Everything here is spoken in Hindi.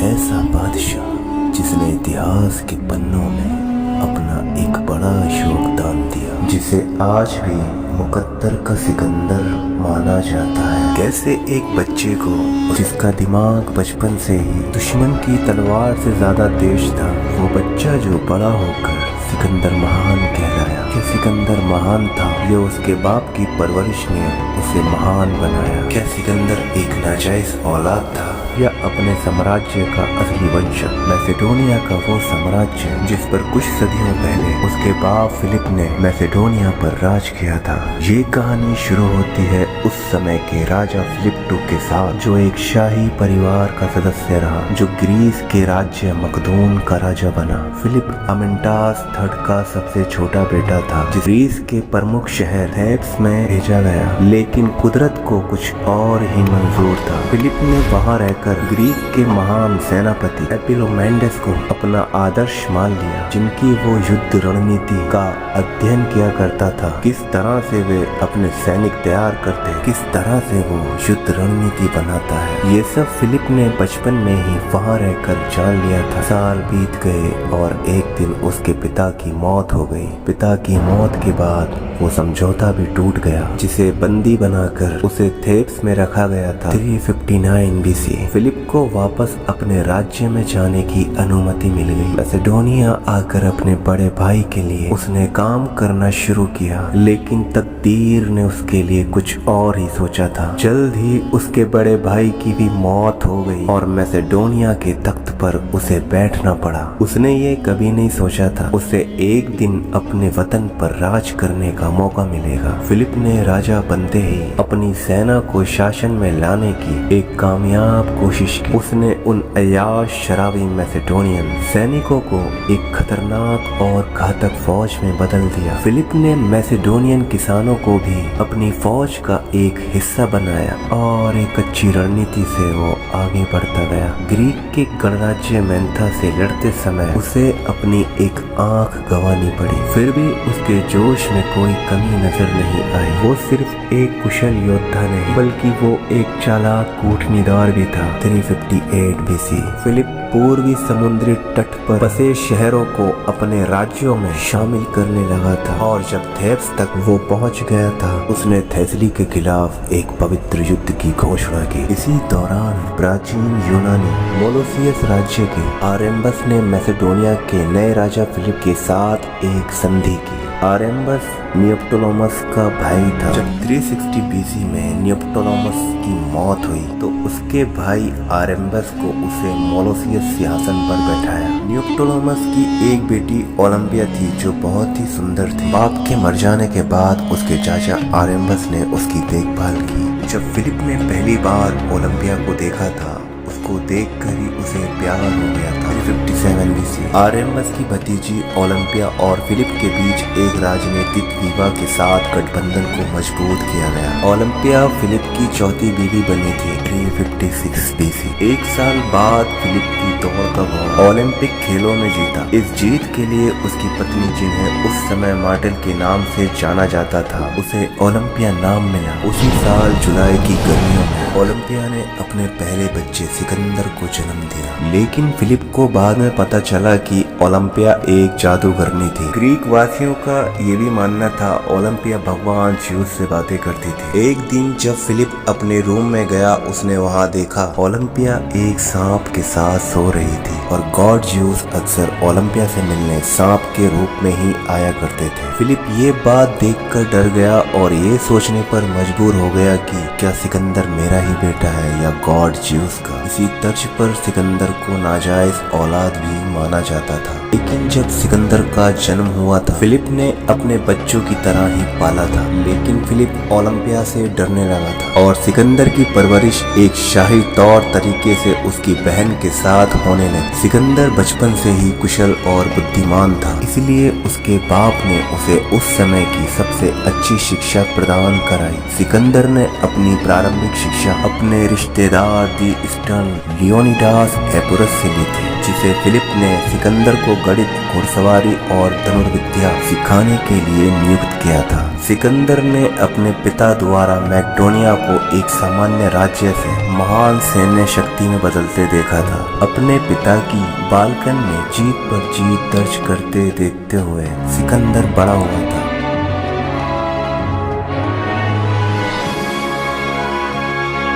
ऐसा बादशाह जिसने इतिहास के पन्नों में अपना एक बड़ा योगदान दिया, जिसे आज भी मुकद्दर का सिकंदर माना जाता है। कैसे एक बच्चे को, जिसका दिमाग बचपन से ही दुश्मन की तलवार से ज्यादा तेज था, वो बच्चा जो बड़ा होकर सिकंदर महान कहलाया। क्या सिकंदर महान था या उसके बाप की परवरिश ने उसे महान बनाया? क्या सिकंदर एक नाजायज औलाद था या अपने साम्राज्य का असली वंशज? मैसेडोनिया का वो साम्राज्य जिस पर कुछ सदियों पहले उसके बाप फिलिप ने मैसेडोनिया पर राज किया था। ये कहानी शुरू होती है उस समय के राजा फिलिप II के साथ, जो एक शाही परिवार का सदस्य रहा, जो ग्रीस के राज्य मकदून का राजा बना। फिलिप अमेंटास III का सबसे छोटा बेटा था, जिस ग्रीस के प्रमुख शहर थेब्स में भेजा गया, लेकिन कुदरत को कुछ और ही मंजूर था। फिलिप ने वहाँ रहकर ग्रीक के महान सेनापति एपिलोमेंडस को अपना आदर्श मान लिया, जिनकी वो युद्ध रणनीति का अध्ययन किया करता था। किस तरह से वे अपने सैनिक तैयार करते, किस तरह से वो युद्ध रणनीति बनाता है, ये सब फिलिप ने बचपन में ही वहाँ रहकर जान लिया था। साल बीत गए और एक दिन उसके पिता की मौत हो गई। पिता की मौत के बाद वो समझौता भी टूट गया, जिसे बंदी बनाकर उसे थेब्स में रखा गया था। 359 BC फिलिप को वापस अपने राज्य में जाने की अनुमति मिल गई। मैसेडोनिया आकर अपने बड़े भाई के लिए उसने काम करना शुरू किया, लेकिन तकदीर ने उसके लिए कुछ और ही सोचा था। जल्द ही उसके बड़े भाई की भी मौत हो गई और मैसेडोनिया के तख्त पर उसे बैठना पड़ा। उसने ये कभी नहीं सोचा था उसे एक दिन अपने वतन पर राज करने का मौका मिलेगा। फिलिप ने राजा बनते ही अपनी सेना को शासन में लाने की एक कामयाब कोशिश की। उसने उन अय्याश शराबी मैसेडोनियन सैनिकों को एक खतरनाक और घातक फौज में बदल दिया। फिलिप ने मैसेडोनियन किसानों को भी अपनी फौज का एक हिस्सा बनाया और एक अच्छी रणनीति से वो आगे बढ़ता गया। ग्रीक के गणराज्य मेंथा से लड़ते समय उसे अपनी एक आंख गंवानी पड़ी, फिर भी उसके जोश में कोई कमी नजर नहीं आई। वो सिर्फ एक कुशल योद्धा नहीं, बल्कि वो एक चालाक कूटनीदार भी था। 358 BC फिलिप पूर्वी समुद्री तट पर बसे शहरों को अपने राज्यों में शामिल करने लगा था, और जब थेब्स तक वो पहुंच गया था, उसने थेसली के खिलाफ एक पवित्र युद्ध की घोषणा की। इसी दौरान प्राचीन यूनानी मोलोसियस राज्य के आरेम्बस ने मैसेडोनिया के नए राजा फिलिप के साथ एक संधि की। आरेम्बस नियोप्टोलेमस का भाई था। जब 360 BC में नियोप्टोलेमस की मौत हुई तो उसके भाई आरेम्बस को उसे मोलोसियस सिंहासन पर बैठाया। नियोप्टोलेमस की एक बेटी ओलंपिया थी जो बहुत ही सुंदर थी। बाप के मर जाने के बाद उसके चाचा आरेम्बस ने उसकी देखभाल की। जब फिलिप ने पहली बार ओलंपिया को देखा था, उसको देखकर ही उसे प्यार हो गया था। 357 BC आरेम्बस की भतीजी ओलंपिया और फिलिप के बीच एक राजनीतिक विवाह के साथ गठबंधन को मजबूत किया गया। ओलंपिया फिलिप की चौथी बीवी बनी थी। 356 BC एक साल बाद फिलिप की दौड़ का घोड़ा ओलंपिक खेलों में जीता। इस जीत के लिए उसकी पत्नी, जिन्हें उस समय मार्टेल के नाम से जाना जाता था, उसे ओलंपिया नाम मिला। उसी साल जुलाई की गर्मियों में ओलंपिया ने अपने पहले बच्चे सिकंदर को जन्म दिया। लेकिन फिलिप को बाद में पता चला कि ओलंपिया एक जादूगरनी थी। ग्रीक वासियों का ये भी मानना था ओलंपिया भगवान ज्यूस से बातें करती थी। एक दिन जब फिलिप अपने रूम में गया, उसने वहाँ देखा ओलंपिया एक सांप के साथ सो रही थी, और गॉड ज्यूस अक्सर ओलंपिया से मिलने सांप के रूप में ही आया करते थे। फिलिप ये बात देखकर डर गया और ये सोचने पर मजबूर हो गया कि क्या सिकंदर मेरा ही बेटा है या गॉड ज्यूस का। इसी तर्ज पर सिकंदर को नाजायज औलाद भी माना जाता था। लेकिन जब सिकंदर का जन्म हुआ था, फिलिप ने अपने बच्चों की तरह ही पाला था। लेकिन फिलिप ओलंपिया से डरने लगा था और सिकंदर की परवरिश एक शाही तौर तरीके से उसकी बहन के साथ होने लगी। सिकंदर बचपन से ही कुशल और बुद्धिमान था, इसलिए उसके बाप ने उसे उस समय की सबसे अच्छी शिक्षा प्रदान कराई। सिकंदर ने अपनी प्रारंभिक शिक्षा अपने रिश्तेदार दी स्टर्न लियोनिडास एपुरस से ली थी, जिसे फिलिप ने सिकंदर को गणित, घुड़सवारी और धनुर्विद्या सिखाने के लिए नियुक्त किया था। सिकंदर ने अपने पिता द्वारा मैकेडोनिया को एक सामान्य राज्य से महान सैन्य शक्ति में बदलते देखा था। अपने पिता की बालकन में जीत पर जीत दर्ज करते देखते हुए सिकंदर बड़ा हुआ था।